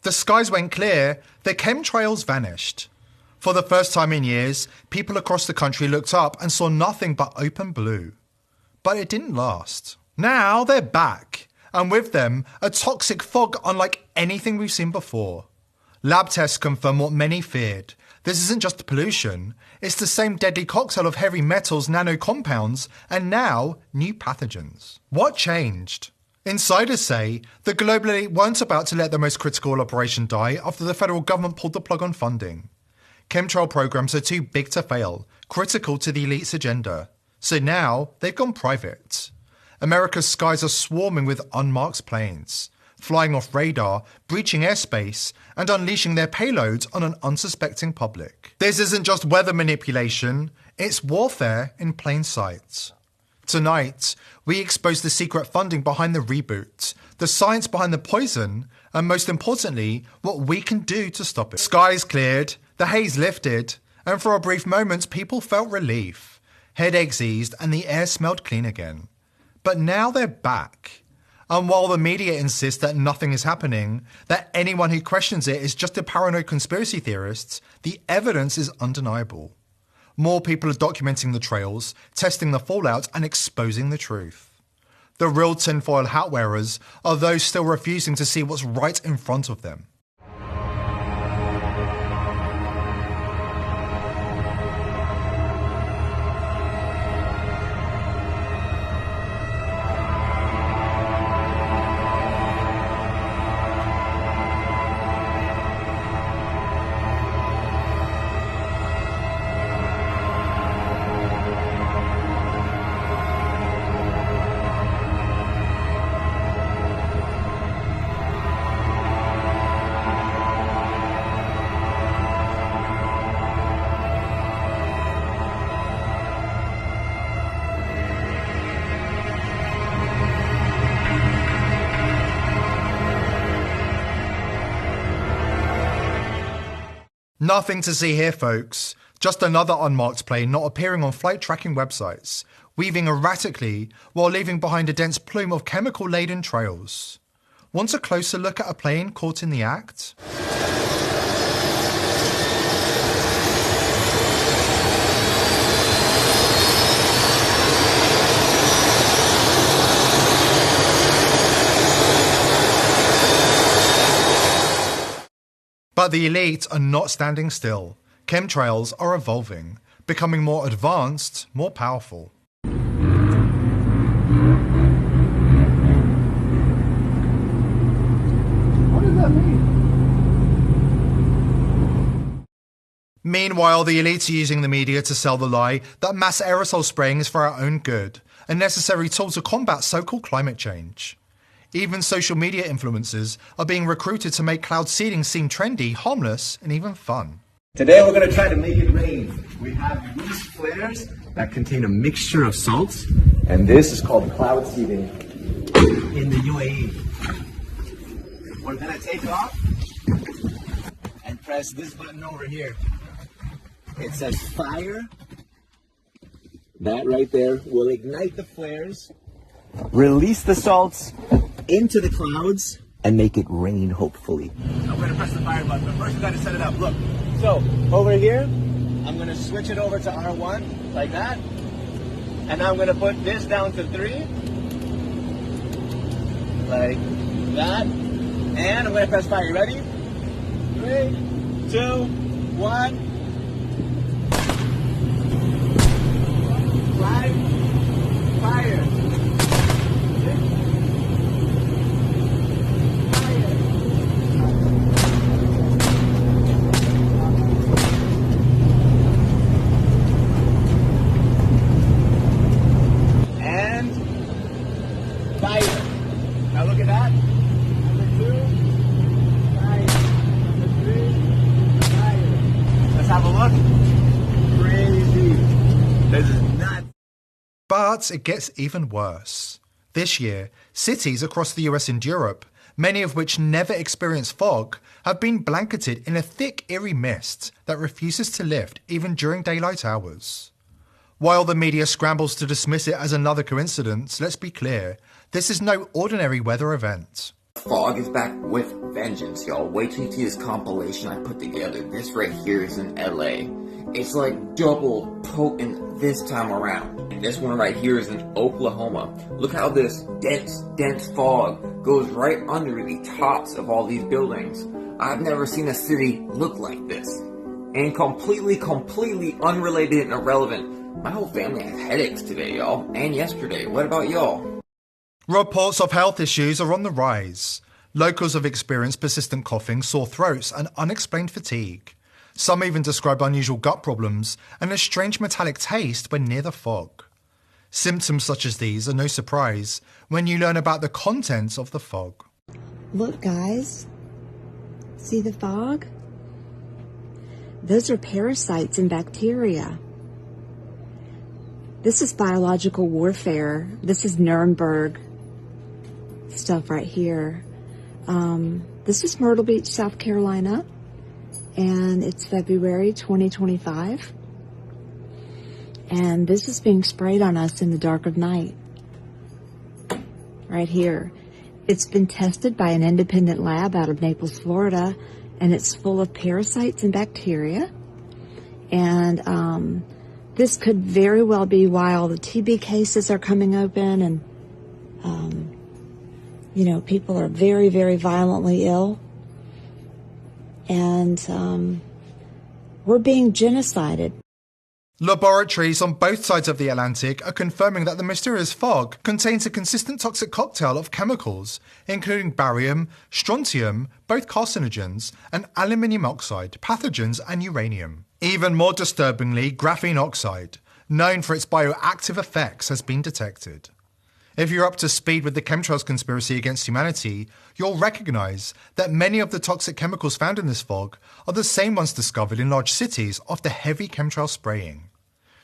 The skies went clear, the chemtrails vanished. For the first time in years, people across the country looked up and saw nothing but open blue. But it didn't last. Now they're back, and with them, a toxic fog unlike anything we've seen before. Lab tests confirm what many feared. This isn't just pollution, it's the same deadly cocktail of heavy metals, nanocompounds, and now new pathogens. What changed? Insiders say the global elite weren't about to let the most critical operation die after the federal government pulled the plug on funding. Chemtrail programs are too big to fail, critical to the elite's agenda. So now they've gone private. America's skies are swarming with unmarked planes, flying off radar, breaching airspace, and unleashing their payloads on an unsuspecting public. This isn't just weather manipulation, it's warfare in plain sight. Tonight, we expose the secret funding behind the reboot, the science behind the poison, and most importantly, what we can do to stop it. Skies cleared, the haze lifted, and for a brief moment, people felt relief. Headaches eased, and the air smelled clean again. But now they're back. And while the media insists that nothing is happening, that anyone who questions it is just a paranoid conspiracy theorist, the evidence is undeniable. More people are documenting the trails, testing the fallout, and exposing the truth. The real tinfoil hat wearers are those still refusing to see what's right in front of them. Nothing to see here, folks. Just another unmarked plane not appearing on flight tracking websites, weaving erratically while leaving behind a dense plume of chemical-laden trails. Want a closer look at a plane caught in the act? But the elite are not standing still. Chemtrails are evolving, becoming more advanced, more powerful. What does that mean? Meanwhile, the elite are using the media to sell the lie that mass aerosol spraying is for our own good, a necessary tool to combat so-called climate change. Even social media influencers are being recruited to make cloud seeding seem trendy, harmless, and even fun. Today we're going to try to make it rain. We have these flares that contain a mixture of salts, and this is called cloud seeding in the UAE. We're going to take off and press this button over here. It says fire. That right there will ignite the flares, release the salts into the clouds, and make it rain, hopefully. I'm going to press the fire button, but first we got to set it up. Look, so over here, I'm going to switch it over to R1, like that. And now I'm going to put this down to 3, like that. And I'm going to press fire. You ready? 3, 2, 1. Fire. Now look at that. Number 2, fire. Number 3, fire. Let's have a look. Crazy. This is nuts. But it gets even worse. This year, cities across the US and Europe, many of which never experience fog, have been blanketed in a thick, eerie mist that refuses to lift even during daylight hours. While the media scrambles to dismiss it as another coincidence, let's be clear, this is no ordinary weather event. Fog is back with vengeance, y'all. Wait till you see this compilation I put together. This right here is in LA. It's like double potent this time around. And this one right here is in Oklahoma. Look how this dense fog goes right under the tops of all these buildings. I've never seen a city look like this. And completely unrelated and irrelevant. My whole family had headaches today, y'all. And yesterday. What about y'all? Reports of health issues are on the rise. Locals have experienced persistent coughing, sore throats, and unexplained fatigue. Some even describe unusual gut problems and a strange metallic taste when near the fog. Symptoms such as these are no surprise when you learn about the contents of the fog. Look, guys. See the fog? Those are parasites and bacteria. This is biological warfare. This is Nuremberg stuff right here. This is Myrtle Beach, South Carolina, and it's February 2025. And this is being sprayed on us in the dark of night. Right here. It's been tested by an independent lab out of Naples, Florida, and it's full of parasites and bacteria. And this could very well be why all the TB cases are coming open, and people are very, very violently ill. And we're being genocided. Laboratories on both sides of the Atlantic are confirming that the mysterious fog contains a consistent toxic cocktail of chemicals, including barium, strontium, both carcinogens, and aluminium oxide, pathogens, and uranium. Even more disturbingly, graphene oxide, known for its bioactive effects, has been detected. If you're up to speed with the chemtrails conspiracy against humanity, you'll recognise that many of the toxic chemicals found in this fog are the same ones discovered in large cities after heavy chemtrail spraying.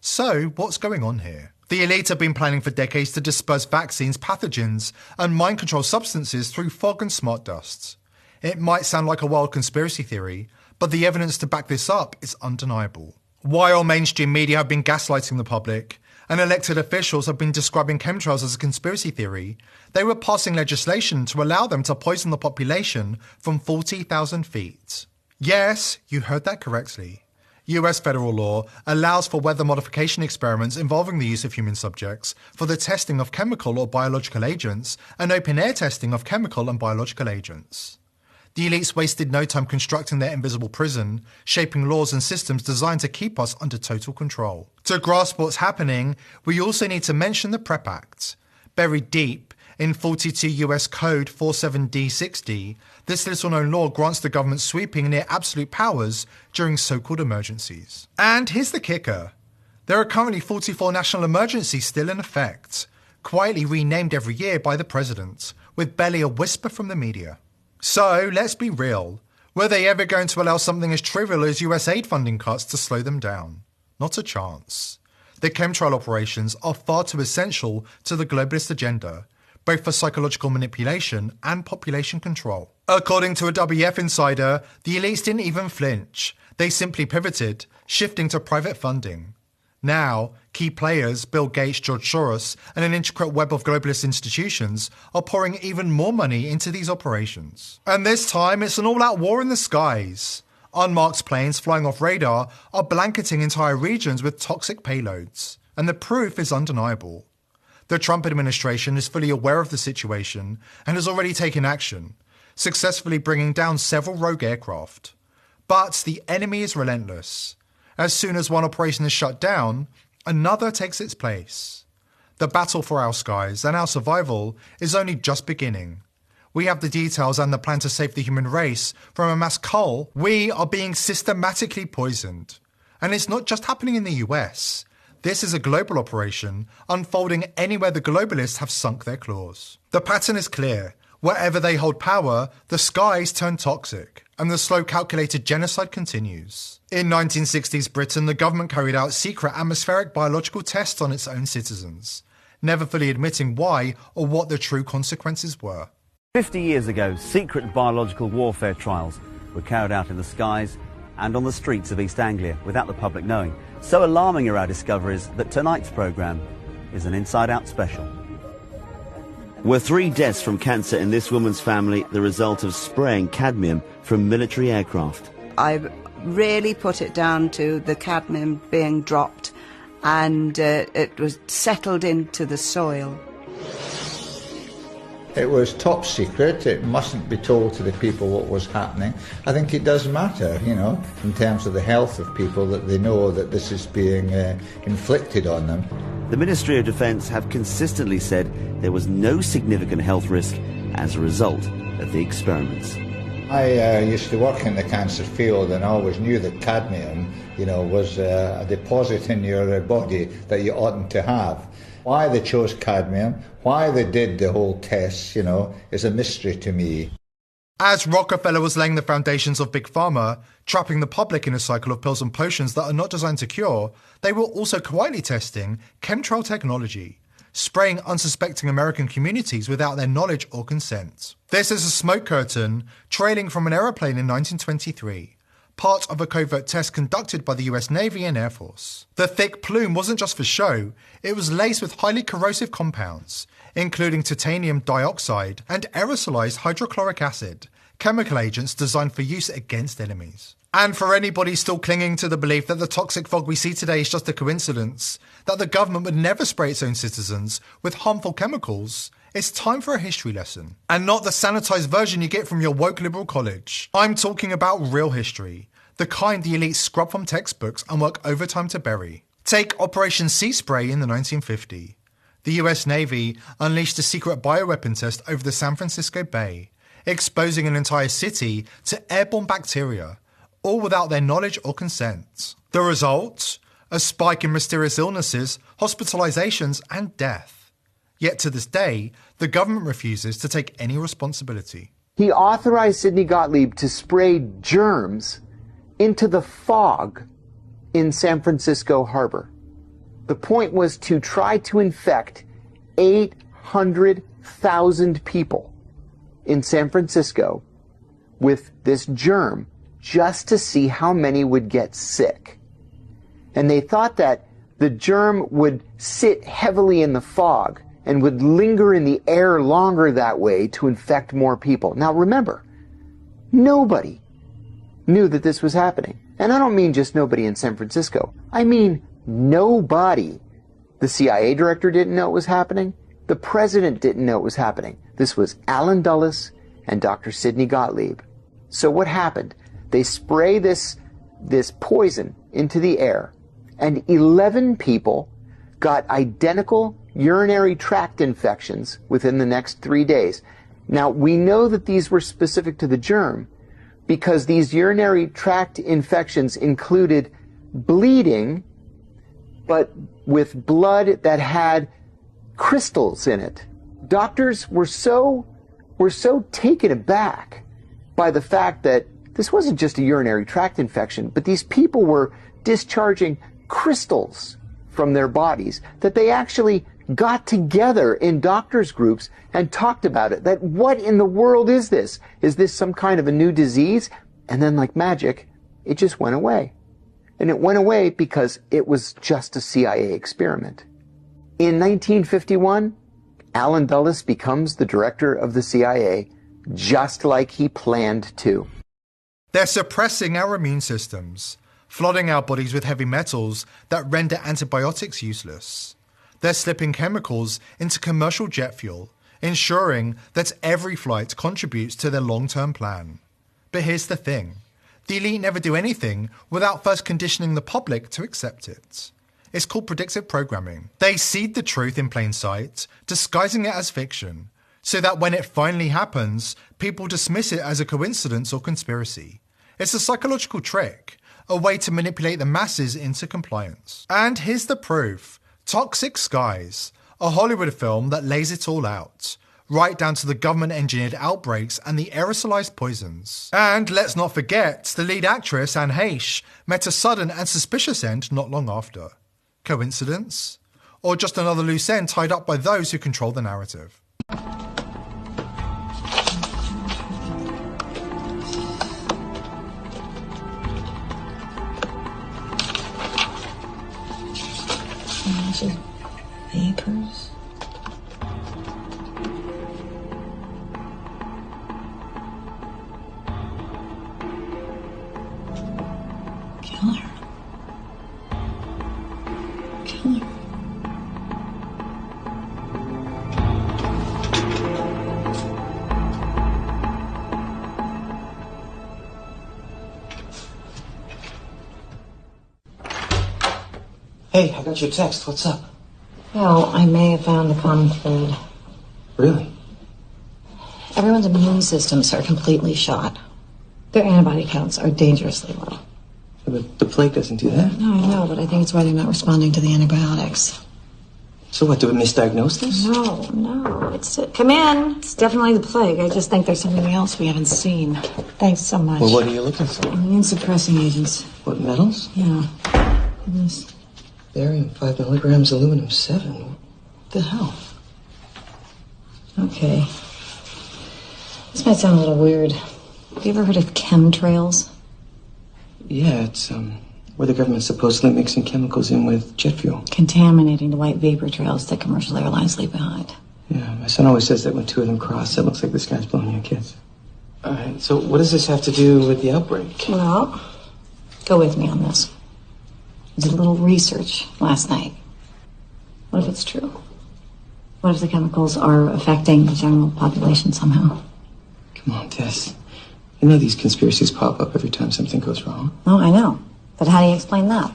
So, what's going on here? The elite have been planning for decades to disperse vaccines, pathogens, and mind control substances through fog and smart dusts. It might sound like a wild conspiracy theory, but the evidence to back this up is undeniable. While mainstream media have been gaslighting the public, and elected officials have been describing chemtrails as a conspiracy theory, they were passing legislation to allow them to poison the population from 40,000 feet. Yes, you heard that correctly. US federal law allows for weather modification experiments involving the use of human subjects for the testing of chemical or biological agents and open-air testing of chemical and biological agents. The elites wasted no time constructing their invisible prison, shaping laws and systems designed to keep us under total control. To grasp what's happening, we also need to mention the PrEP Act. Buried deep in 42 US Code 47D60, this little-known law grants the government sweeping near absolute powers during so-called emergencies. And here's the kicker. There are currently 44 national emergencies still in effect, quietly renamed every year by the president, with barely a whisper from the media. So, let's be real. Were they ever going to allow something as trivial as US aid funding cuts to slow them down? Not a chance. The chemtrail operations are far too essential to the globalist agenda, both for psychological manipulation and population control. According to a WF insider, the elites didn't even flinch. They simply pivoted, shifting to private funding. Now, key players, Bill Gates, George Soros, and an intricate web of globalist institutions are pouring even more money into these operations. And this time, it's an all-out war in the skies. Unmarked planes flying off radar are blanketing entire regions with toxic payloads. And the proof is undeniable. The Trump administration is fully aware of the situation and has already taken action, successfully bringing down several rogue aircraft. But the enemy is relentless. As soon as one operation is shut down, another takes its place. The battle for our skies and our survival is only just beginning. We have the details and the plan to save the human race from a mass cull. We are being systematically poisoned. And it's not just happening in the US. This is a global operation, unfolding anywhere the globalists have sunk their claws. The pattern is clear. Wherever they hold power, the skies turn toxic, and the slow calculated genocide continues. In 1960s Britain, the government carried out secret atmospheric biological tests on its own citizens, never fully admitting why or what the true consequences were. 50 years ago, secret biological warfare trials were carried out in the skies and on the streets of East Anglia without the public knowing. So alarming are our discoveries that tonight's programme is an Inside Out special. Were 3 deaths from cancer in this woman's family the result of spraying cadmium from military aircraft? I really put it down to the cadmium being dropped and it was settled into the soil. It was top secret. It mustn't be told to the people what was happening. I think it does matter, you know, in terms of the health of people, that they know that this is being inflicted on them. The Ministry of Defence have consistently said there was no significant health risk as a result of the experiments. I used to work in the cancer field, and I always knew that cadmium, you know, was a deposit in your body that you oughtn't to have. Why they chose cadmium, why they did the whole test, you know, is a mystery to me. As Rockefeller was laying the foundations of Big Pharma, trapping the public in a cycle of pills and potions that are not designed to cure, they were also quietly testing chemtrail technology, spraying unsuspecting American communities without their knowledge or consent. This is a smoke curtain trailing from an aeroplane in 1923. Part of a covert test conducted by the US Navy and Air Force. The thick plume wasn't just for show, it was laced with highly corrosive compounds, including titanium dioxide and aerosolized hydrochloric acid, chemical agents designed for use against enemies. And for anybody still clinging to the belief that the toxic fog we see today is just a coincidence, that the government would never spray its own citizens with harmful chemicals, it's time for a history lesson. And not the sanitized version you get from your woke liberal college. I'm talking about real history, the kind the elite scrub from textbooks and work overtime to bury. Take Operation Sea Spray in the 1950s. The US Navy unleashed a secret bioweapon test over the San Francisco Bay, exposing an entire city to airborne bacteria, all without their knowledge or consent. The result? A spike in mysterious illnesses, hospitalizations, and death. Yet to this day, the government refuses to take any responsibility. He authorized Sidney Gottlieb to spray germs into the fog in San Francisco Harbor. The point was to try to infect 800,000 people in San Francisco with this germ just to see how many would get sick. And they thought that the germ would sit heavily in the fog and would linger in the air longer that way to infect more people. Now remember, nobody knew that this was happening. And I don't mean just nobody in San Francisco. I mean nobody. The CIA director didn't know it was happening. The president didn't know it was happening. This was Alan Dulles and Dr. Sidney Gottlieb. So what happened? They spray this poison into the air, and 11 people got identical urinary tract infections within the next 3 days. Now, we know that these were specific to the germ because these urinary tract infections included bleeding, but with blood that had crystals in it. Doctors were so taken aback by the fact that this wasn't just a urinary tract infection, but these people were discharging crystals from their bodies, that they actually got together in doctors' groups and talked about it. That what in the world is this? Is this some kind of a new disease? And then like magic, it just went away. And it went away because it was just a CIA experiment. In 1951, Alan Dulles becomes the director of the CIA, just like he planned to. They're suppressing our immune systems, flooding our bodies with heavy metals that render antibiotics useless. They're slipping chemicals into commercial jet fuel, ensuring that every flight contributes to their long-term plan. But here's the thing. The elite never do anything without first conditioning the public to accept it. It's called predictive programming. They seed the truth in plain sight, disguising it as fiction, so that when it finally happens, people dismiss it as a coincidence or conspiracy. It's a psychological trick, a way to manipulate the masses into compliance. And here's the proof. Toxic Skies, a Hollywood film that lays it all out, right down to the government-engineered outbreaks and the aerosolized poisons. And let's not forget, the lead actress, Anne Heche, met a sudden and suspicious end not long after. Coincidence? Or just another loose end tied up by those who control the narrative? Vapors. Killer. Killer. Hey, I got your text. What's up? Well, I may have found the common thread. Really? Everyone's immune systems are completely shot. Their antibody counts are dangerously low. But the plague doesn't do that. No, I know, but I think it's why they're not responding to the antibiotics. So what, do we misdiagnose this? No, it's come in. It's definitely the plague. I just think there's something else we haven't seen. Thanks so much. Well, what are you looking for? Immune suppressing agents. What, metals? Yeah. Goodness. Barium 5 milligrams, aluminum 7. What the hell? Okay. This might sound a little weird. Have you ever heard of chemtrails? Yeah, it's where the government's supposedly mixing chemicals in with jet fuel. Contaminating the white vapor trails that commercial airlines leave behind. Yeah, my son always says that when two of them cross, it looks like the sky's blowing you a kiss. All right, so what does this have to do with the outbreak? Well, go with me on this. I did a little research last night. What if it's true? What if the chemicals are affecting the general population somehow? Come on, Tess. You know these conspiracies pop up every time something goes wrong. Oh, I know. But how do you explain that?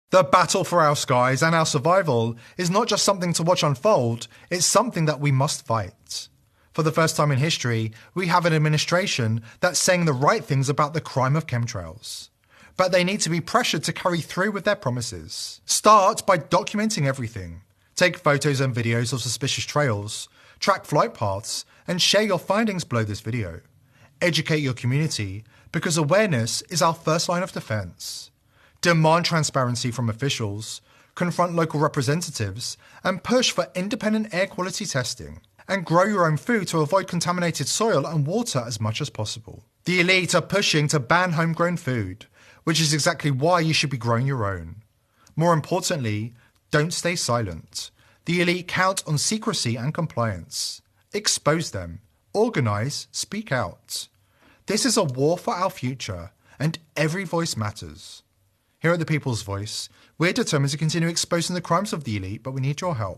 The battle for our skies and our survival is not just something to watch unfold, it's something that we must fight. For the first time in history, we have an administration that's saying the right things about the crime of chemtrails. But they need to be pressured to carry through with their promises. Start by documenting everything. Take photos and videos of suspicious trails, track flight paths, and share your findings below this video. Educate your community, because awareness is our first line of defense. Demand transparency from officials, confront local representatives, and push for independent air quality testing. And grow your own food to avoid contaminated soil and water as much as possible. The elite are pushing to ban homegrown food, which is exactly why you should be growing your own. More importantly, don't stay silent. The elite count on secrecy and compliance. Expose them. Organize. Speak out. This is a war for our future, and every voice matters. Here at The People's Voice, we're determined to continue exposing the crimes of the elite, but we need your help.